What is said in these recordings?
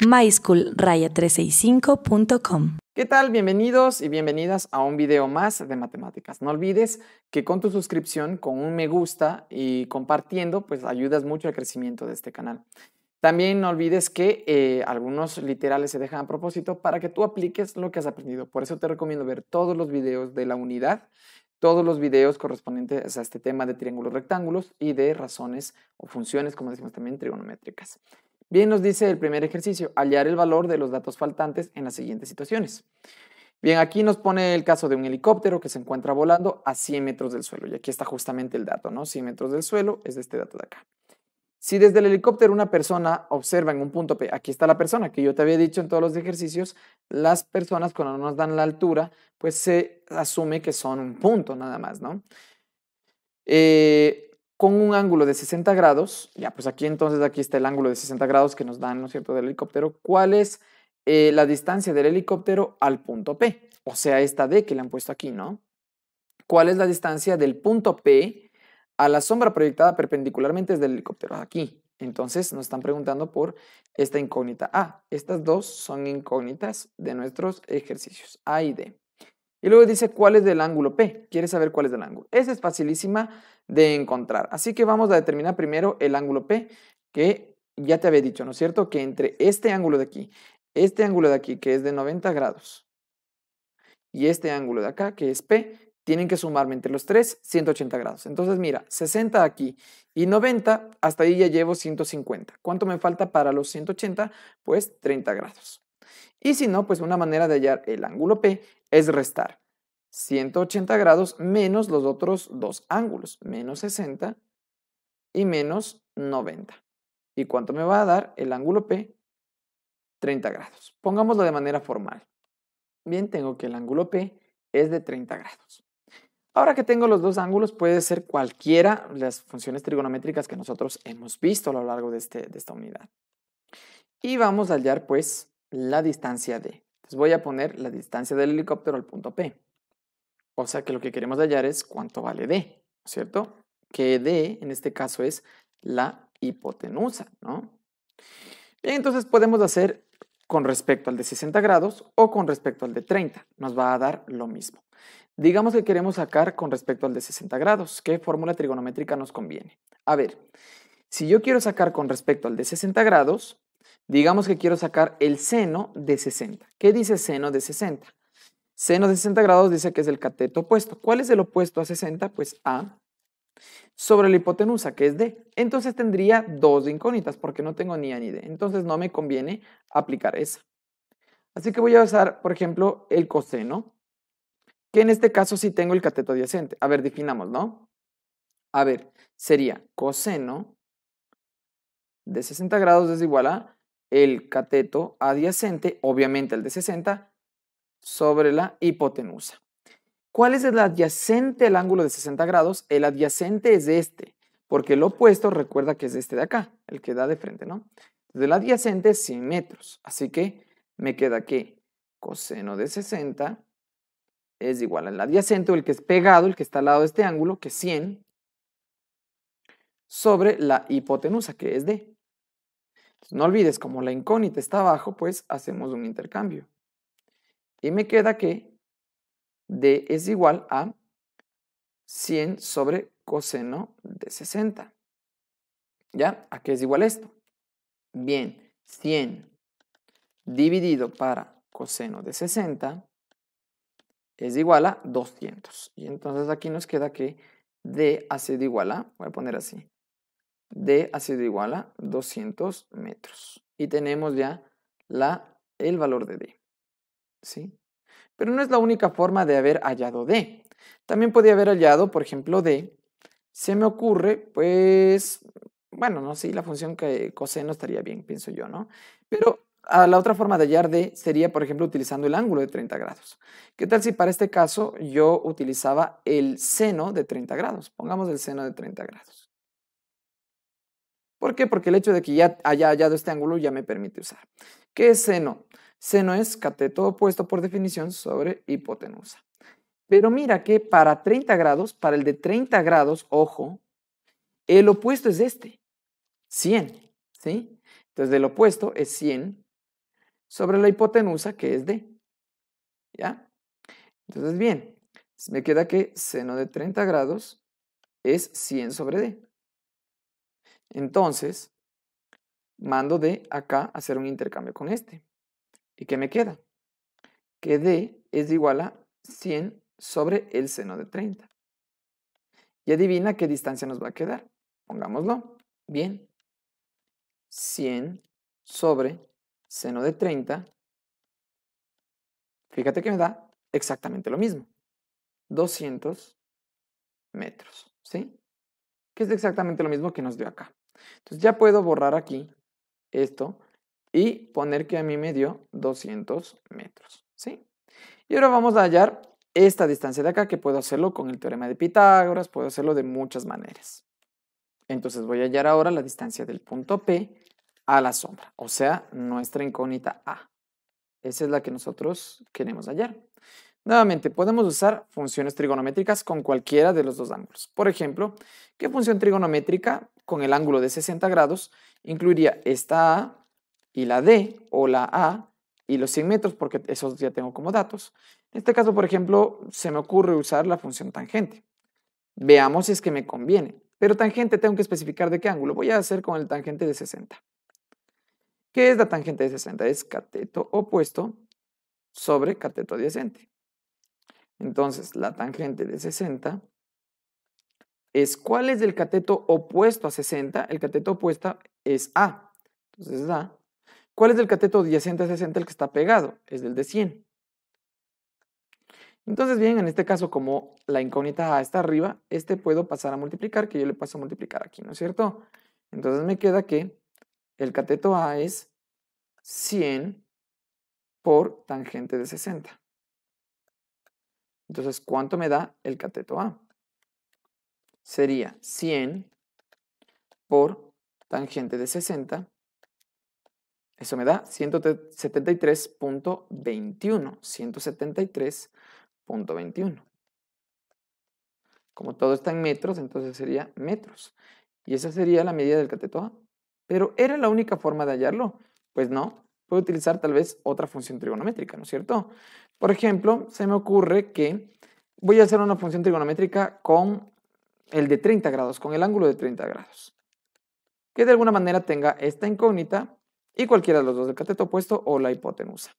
myschool-365.com. ¿Qué tal? Bienvenidos y bienvenidas a un video más de matemáticas. No olvides que con tu suscripción, con un me gusta y compartiendo, pues ayudas mucho al crecimiento de este canal. También no olvides que algunos literales se dejan a propósito para que tú apliques lo que has aprendido. Por eso te recomiendo ver todos los videos de la unidad, todos los videos correspondientes a este tema de triángulos rectángulos y de razones o funciones, como decimos también, trigonométricas. Bien, nos dice el primer ejercicio, hallar el valor de los datos faltantes en las siguientes situaciones. Bien, aquí nos pone el caso de un helicóptero que se encuentra volando a 100 metros del suelo. Y aquí está justamente el dato, ¿no? 100 metros del suelo es este dato de acá. Si desde el helicóptero una persona observa en un punto P, aquí está la persona que yo te había dicho en todos los ejercicios, las personas cuando nos dan la altura, pues se asume que son un punto nada más, ¿no? Con un ángulo de 60 grados, ya pues aquí entonces aquí está el ángulo de 60 grados que nos dan, ¿no es cierto?, del helicóptero. ¿Cuál es la distancia del helicóptero al punto P? O sea, esta D que le han puesto aquí, ¿no? ¿Cuál es la distancia del punto P a la sombra proyectada perpendicularmente desde el helicóptero? Aquí. Entonces nos están preguntando por esta incógnita A. Estas dos son incógnitas de nuestros ejercicios, A y D. Y luego dice cuál es del ángulo P. ¿Quieres saber cuál es del ángulo? Esa es facilísima de encontrar. Así que vamos a determinar primero el ángulo P, que ya te había dicho, ¿no es cierto? Que entre este ángulo de aquí, que es de 90 grados, y este ángulo de acá, que es P, tienen que sumarme entre los tres 180 grados. Entonces, mira, 60 aquí y 90, hasta ahí ya llevo 150. ¿Cuánto me falta para los 180? Pues 30 grados. Y si no, pues una manera de hallar el ángulo P es restar 180 grados menos los otros dos ángulos, menos 60 y menos 90. ¿Y cuánto me va a dar el ángulo P? 30 grados. Pongámoslo de manera formal. Bien, tengo que el ángulo P es de 30 grados. Ahora que tengo los dos ángulos, puede ser cualquiera de las funciones trigonométricas que nosotros hemos visto a lo largo de esta unidad. Y vamos a hallar, pues, la distancia D. Entonces voy a poner la distancia del helicóptero al punto P. O sea que lo que queremos hallar es cuánto vale D, ¿no es cierto? Que D, en este caso, es la hipotenusa, ¿no? Bien, entonces podemos hacer con respecto al de 60 grados o con respecto al de 30. Nos va a dar lo mismo. Digamos que queremos sacar con respecto al de 60 grados. ¿Qué fórmula trigonométrica nos conviene? A ver, si yo quiero sacar con respecto al de 60 grados, digamos que quiero sacar el seno de 60. ¿Qué dice seno de 60? Seno de 60 grados dice que es el cateto opuesto. ¿Cuál es el opuesto a 60? Pues A sobre la hipotenusa, que es D. Entonces tendría dos incógnitas porque no tengo ni A ni D. Entonces no me conviene aplicar esa. Así que voy a usar, por ejemplo, el coseno, que en este caso sí tengo el cateto adyacente. A ver, definamos, ¿no? A ver, sería coseno de 60 grados es igual a el cateto adyacente, obviamente el de 60, sobre la hipotenusa. ¿Cuál es el adyacente al ángulo de 60 grados? El adyacente es este, porque el opuesto recuerda que es este de acá, el que da de frente, ¿no? Entonces el adyacente es 100 metros, así que me queda que coseno de 60 es igual al adyacente, o el que es pegado, el que está al lado de este ángulo, que es 100, sobre la hipotenusa, que es D. Entonces, no olvides, como la incógnita está abajo, pues hacemos un intercambio. Y me queda que D es igual a 100 sobre coseno de 60. ¿Ya? ¿A qué es igual esto? Bien, 100 dividido para coseno de 60 es igual a 200. Y entonces aquí nos queda que D ha sido igual a, voy a poner así, D ha sido igual a 200 metros. Y tenemos ya el valor de D. ¿Sí? Pero no es la única forma de haber hallado D. También podía haber hallado, por ejemplo, D. Se me ocurre, pues, bueno, no sé, la función que coseno estaría bien, pienso yo, ¿no? Pero la otra forma de hallar D sería, por ejemplo, utilizando el ángulo de 30 grados. ¿Qué tal si para este caso yo utilizaba el seno de 30 grados? Pongamos el seno de 30 grados. ¿Por qué? Porque el hecho de que ya haya hallado este ángulo ya me permite usar. ¿Qué es seno? Seno es cateto opuesto por definición sobre hipotenusa. Pero mira que para 30 grados, para el de 30 grados, ojo, el opuesto es este, 100, ¿sí? Entonces el opuesto es 100 sobre la hipotenusa, que es D. ¿Ya? Entonces, bien, me queda que seno de 30 grados es 100 sobre D. Entonces, mando D acá a hacer un intercambio con este. ¿Y qué me queda? Que D es igual a 100 sobre el seno de 30. Y adivina qué distancia nos va a quedar. Pongámoslo. Bien. 100 sobre seno de 30. Fíjate que me da exactamente lo mismo. 200 metros. ¿Sí? Que es exactamente lo mismo que nos dio acá. Entonces ya puedo borrar aquí esto y poner que a mí me dio 200 metros. ¿Sí? Y ahora vamos a hallar esta distancia de acá, que puedo hacerlo con el teorema de Pitágoras, puedo hacerlo de muchas maneras. Entonces voy a hallar ahora la distancia del punto P a la sombra, o sea, nuestra incógnita A. Esa es la que nosotros queremos hallar. Nuevamente, podemos usar funciones trigonométricas con cualquiera de los dos ángulos. Por ejemplo, ¿qué función trigonométrica con el ángulo de 60 grados incluiría esta A y la D, o la A y los 100 metros, porque esos ya tengo como datos? En este caso, por ejemplo, se me ocurre usar la función tangente. Veamos si es que me conviene. Pero tangente tengo que especificar de qué ángulo. Voy a hacer con el tangente de 60. ¿Qué es la tangente de 60? Es cateto opuesto sobre cateto adyacente. Entonces, la tangente de 60 es, ¿cuál es el cateto opuesto a 60? El cateto opuesto es A. Entonces es A. ¿Cuál es el cateto adyacente a 60? El que está pegado. Es el de 100. Entonces, bien, en este caso, como la incógnita A está arriba, puedo pasar a multiplicar, que yo le paso a multiplicar aquí, ¿no es cierto? Entonces me queda que el cateto A es 100 por tangente de 60. Entonces, ¿cuánto me da el cateto A? Sería 100 por tangente de 60. Eso me da 173.21. 173.21. Como todo está en metros, entonces sería metros. Y esa sería la medida del cateto A. Pero ¿era la única forma de hallarlo? Pues no. Puedo utilizar tal vez otra función trigonométrica, ¿no es cierto? Por ejemplo, se me ocurre que voy a hacer una función trigonométrica con el de 30 grados, con el ángulo de 30 grados. Que de alguna manera tenga esta incógnita y cualquiera de los dos, del cateto opuesto o la hipotenusa.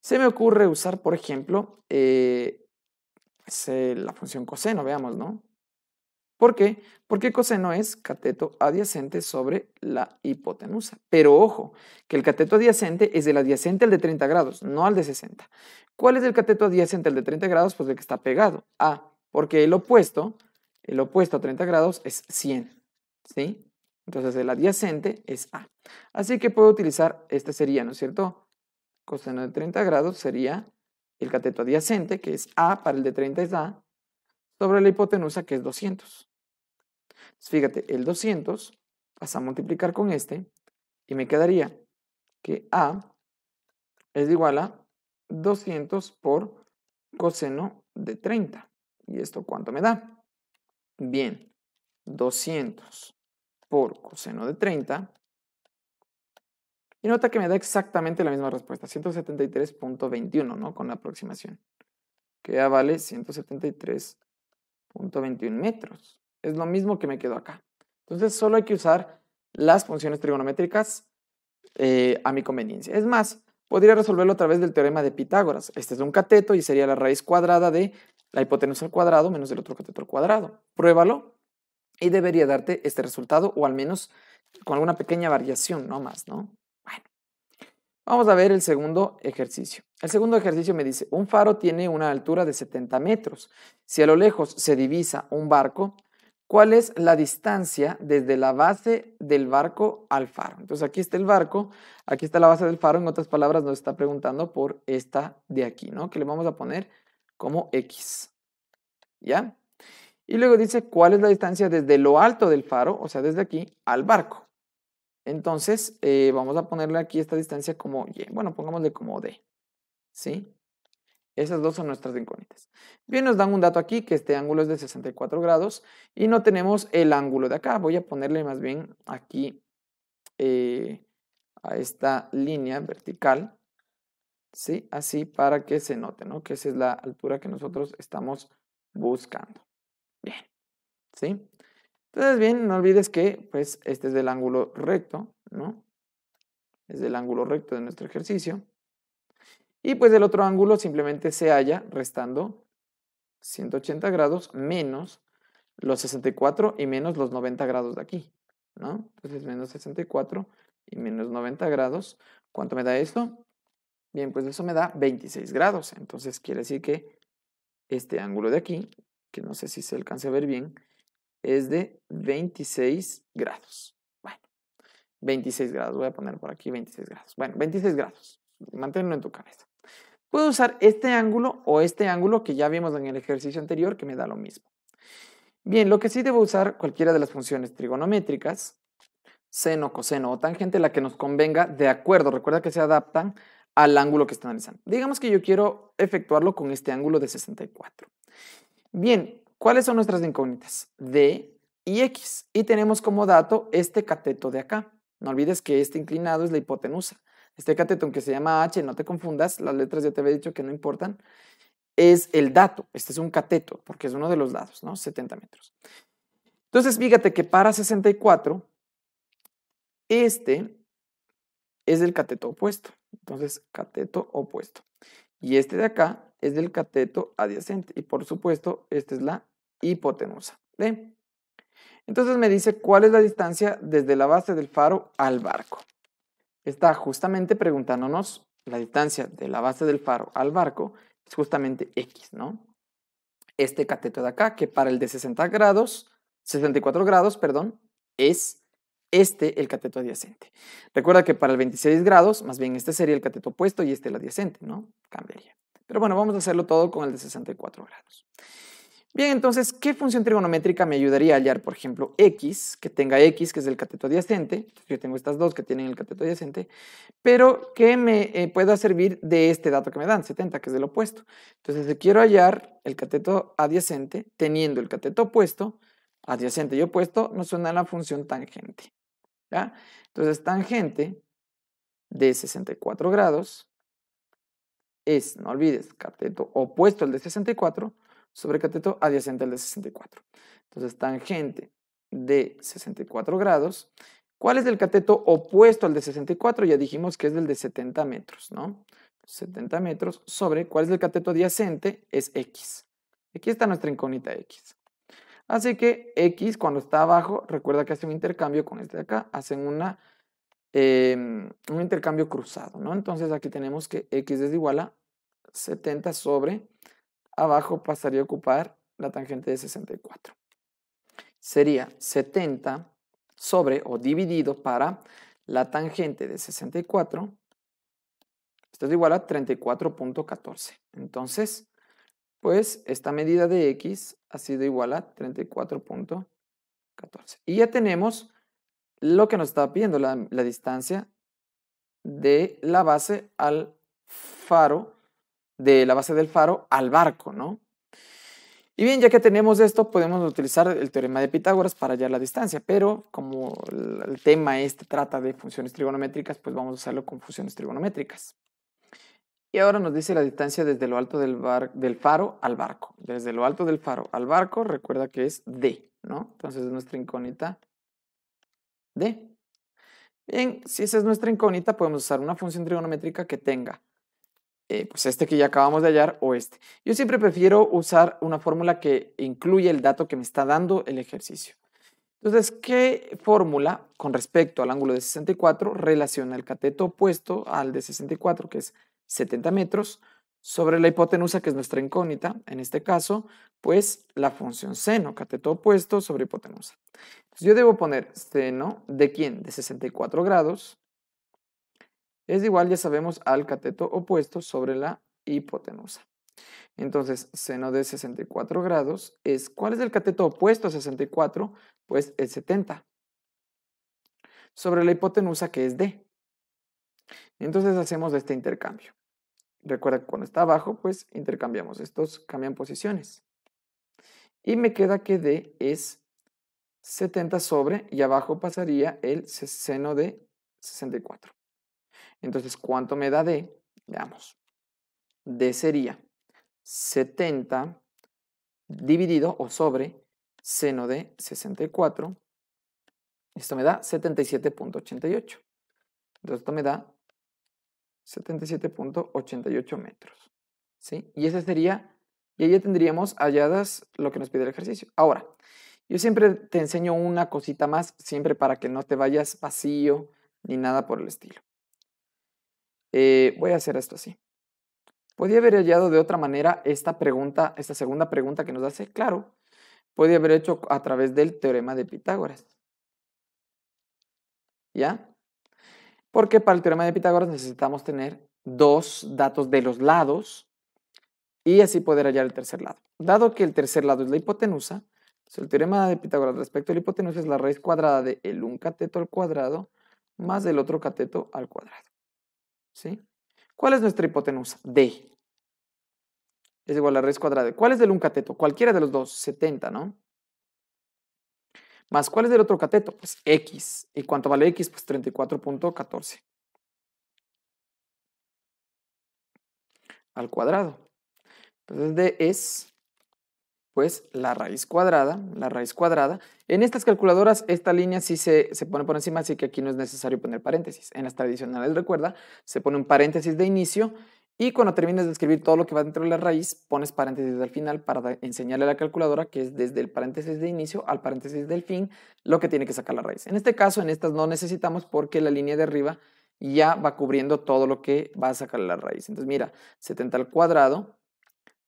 Se me ocurre usar, por ejemplo, la función coseno, veamos, ¿no? ¿Por qué? Porque coseno es cateto adyacente sobre la hipotenusa. Pero ojo, que el cateto adyacente es el adyacente al de 30 grados, no al de 60. ¿Cuál es el cateto adyacente al de 30 grados? Pues el que está pegado, A, porque el opuesto a 30 grados es 100, ¿sí? Entonces el adyacente es A. Así que puedo utilizar, sería, ¿no es cierto? Coseno de 30 grados sería el cateto adyacente, que es A, para el de 30 es A, sobre la hipotenusa, que es 200. Fíjate, el 200 pasa a multiplicar con y me quedaría que A es igual a 200 por coseno de 30. ¿Y esto cuánto me da? Bien, 200 por coseno de 30. Y nota que me da exactamente la misma respuesta, 173.21, ¿no? Con la aproximación. Que ya vale 173.21 metros. Es lo mismo que me quedó acá. Entonces solo hay que usar las funciones trigonométricas a mi conveniencia. Es más, podría resolverlo a través del teorema de Pitágoras. Este es un cateto y sería la raíz cuadrada de la hipotenusa al cuadrado menos el otro cateto al cuadrado. Pruébalo y debería darte este resultado, o al menos con alguna pequeña variación, no más, ¿no? Bueno, vamos a ver el segundo ejercicio. El segundo ejercicio me dice, un faro tiene una altura de 70 metros. Si a lo lejos se divisa un barco, ¿cuál es la distancia desde la base del barco al faro? Entonces aquí está el barco, aquí está la base del faro, en otras palabras nos está preguntando por esta de aquí, ¿no? Que le vamos a poner como X, ¿ya? Y luego dice, ¿cuál es la distancia desde lo alto del faro, o sea, desde aquí, al barco? Entonces, vamos a ponerle aquí esta distancia como Y. Bueno, pongámosle como D, ¿sí? Esas dos son nuestras incógnitas. Bien, nos dan un dato aquí, que este ángulo es de 64 grados y no tenemos el ángulo de acá. Voy a ponerle más bien aquí a esta línea vertical, ¿sí? Así para que se note, ¿no? Que esa es la altura que nosotros estamos buscando. Bien, ¿sí? Entonces, bien, no olvides que, pues, este es el ángulo recto, ¿no? Es el ángulo recto de nuestro ejercicio. Y pues el otro ángulo simplemente se halla restando 180 grados menos los 64 y menos los 90 grados de aquí, ¿no? Entonces, menos 64 y menos 90 grados. ¿Cuánto me da esto? Bien, pues eso me da 26 grados. Entonces, quiere decir que este ángulo de aquí, que no sé si se alcanza a ver bien, es de 26 grados. Bueno, 26 grados. Voy a poner por aquí 26 grados. Bueno, 26 grados. Manténlo en tu cabeza. Puedo usar este ángulo o este ángulo que ya vimos en el ejercicio anterior, que me da lo mismo. Bien, lo que sí debo usar cualquiera de las funciones trigonométricas, seno, coseno o tangente, la que nos convenga de acuerdo. Recuerda que se adaptan al ángulo que está analizando. Digamos que yo quiero efectuarlo con este ángulo de 64. Bien, ¿cuáles son nuestras incógnitas? D y X. Y tenemos como dato este cateto de acá. No olvides que este inclinado es la hipotenusa. Este cateto, aunque se llama H, no te confundas, las letras ya te había dicho que no importan, es el dato. Este es un cateto, porque es uno de los lados, ¿no? 70 metros. Entonces, fíjate que para 64, este es del cateto opuesto. Entonces, cateto opuesto. Y este de acá es del cateto adyacente. Y por supuesto, esta es la hipotenusa. ¿Ve? Entonces me dice cuál es la distancia desde la base del faro al barco. Está justamente preguntándonos la distancia de la base del faro al barco, es justamente X, ¿no? Este cateto de acá, que para el de 64 grados, perdón, es el cateto adyacente. Recuerda que para el 26 grados, más bien este sería el cateto opuesto y este el adyacente, ¿no? Cambiaría. Pero bueno, vamos a hacerlo todo con el de 64 grados. Bien, entonces, ¿qué función trigonométrica me ayudaría a hallar, por ejemplo, X, que tenga X, que es el cateto adyacente? Yo tengo estas dos que tienen el cateto adyacente, pero que me pueda servir de este dato que me dan, 70, que es del opuesto. Entonces, si quiero hallar el cateto adyacente, teniendo el cateto opuesto, adyacente y opuesto, nos suena la función tangente, ¿ya? Entonces, tangente de 64 grados es, no olvides, cateto opuesto al de 64 sobre cateto adyacente al de 64. Entonces, tangente de 64 grados. ¿Cuál es el cateto opuesto al de 64? Ya dijimos que es del de 70 metros, ¿no? 70 metros sobre, ¿cuál es el cateto adyacente? Es X. Aquí está nuestra incógnita X. Así que X, cuando está abajo, recuerda que hace un intercambio con este de acá, hacen un intercambio cruzado, ¿no? Entonces aquí tenemos que X es igual a 70 sobre, abajo pasaría a ocupar la tangente de 64. Sería 70 sobre o dividido para la tangente de 64. Esto es igual a 34.14. Entonces, pues esta medida de X ha sido igual a 34.14. Y ya tenemos lo que nos estaba pidiendo, la distancia de la base al faro, de la base del faro al barco, ¿no? Y bien, ya que tenemos esto, podemos utilizar el teorema de Pitágoras para hallar la distancia, pero como el tema trata de funciones trigonométricas, pues vamos a usarlo con funciones trigonométricas. Y ahora nos dice la distancia desde lo alto del faro al barco. Desde lo alto del faro al barco, recuerda que es D, ¿no? Entonces es nuestra incógnita D. Bien, si esa es nuestra incógnita, podemos usar una función trigonométrica que tenga pues este que ya acabamos de hallar o este. Yo siempre prefiero usar una fórmula que incluya el dato que me está dando el ejercicio. Entonces, ¿qué fórmula con respecto al ángulo de 64 relaciona el cateto opuesto al de 64, que es 70 metros, sobre la hipotenusa, que es nuestra incógnita? En este caso, pues la función seno, cateto opuesto sobre hipotenusa. Entonces, yo debo poner seno de ¿quién? De 64 grados. Es igual, ya sabemos, al cateto opuesto sobre la hipotenusa. Entonces, seno de 64 grados es, ¿cuál es el cateto opuesto a 64? Pues el 70. Sobre la hipotenusa, que es D. Entonces hacemos este intercambio. Recuerda que cuando está abajo, pues intercambiamos. Estos cambian posiciones. Y me queda que D es 70 sobre, y abajo pasaría el seno de 64. Entonces, ¿cuánto me da D? Veamos. D sería 70 dividido o sobre seno de 64. Esto me da 77.88. Entonces, esto me da 77.88 metros. ¿Sí? Y ese sería, y ahí ya tendríamos halladas lo que nos pide el ejercicio. Ahora, yo siempre te enseño una cosita más, siempre para que no te vayas vacío ni nada por el estilo. Voy a hacer esto así. ¿Podría haber hallado de otra manera esta pregunta, esta segunda pregunta que nos hace? Claro, podría haber hecho a través del teorema de Pitágoras. ¿Ya? Porque para el teorema de Pitágoras necesitamos tener dos datos de los lados y así poder hallar el tercer lado. Dado que el tercer lado es la hipotenusa, el teorema de Pitágoras respecto a la hipotenusa es la raíz cuadrada de el un cateto al cuadrado más el otro cateto al cuadrado. ¿Sí? ¿Cuál es nuestra hipotenusa? D. Es igual a la raíz cuadrada de. ¿Cuál es del un cateto? Cualquiera de los dos, 70, ¿no? Más, ¿cuál es del otro cateto? Pues X. ¿Y cuánto vale X? Pues 34.14 al cuadrado. Entonces D es, pues, la raíz cuadrada, En estas calculadoras, esta línea sí se pone por encima, así que aquí no es necesario poner paréntesis. En las tradicionales, recuerda, se pone un paréntesis de inicio y cuando termines de escribir todo lo que va dentro de la raíz, pones paréntesis al final para enseñarle a la calculadora que es desde el paréntesis de inicio al paréntesis del fin lo que tiene que sacar la raíz. En este caso, en estas no necesitamos porque la línea de arriba ya va cubriendo todo lo que va a sacar la raíz. Entonces, mira, 70 al cuadrado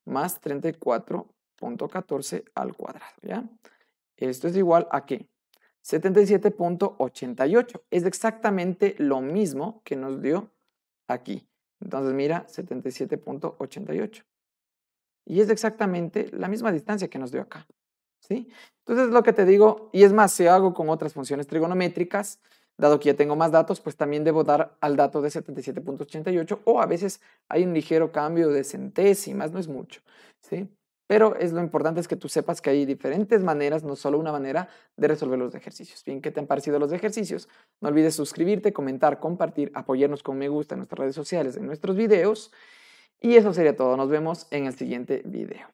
más 34.14 al cuadrado, ¿ya? Esto es igual a ¿qué? 77.88. Es exactamente lo mismo que nos dio aquí. Entonces, mira, 77.88. Y es exactamente la misma distancia que nos dio acá, ¿sí? Entonces, lo que te digo, y es más, si hago con otras funciones trigonométricas, dado que ya tengo más datos, pues también debo dar al dato de 77.88 o a veces hay un ligero cambio de centésimas, no es mucho, ¿sí? Pero lo importante es que tú sepas que hay diferentes maneras, no solo una manera de resolver los ejercicios. Bien, ¿qué te han parecido los ejercicios? No olvides suscribirte, comentar, compartir, apoyarnos con me gusta en nuestras redes sociales, en nuestros videos. Y eso sería todo. Nos vemos en el siguiente video.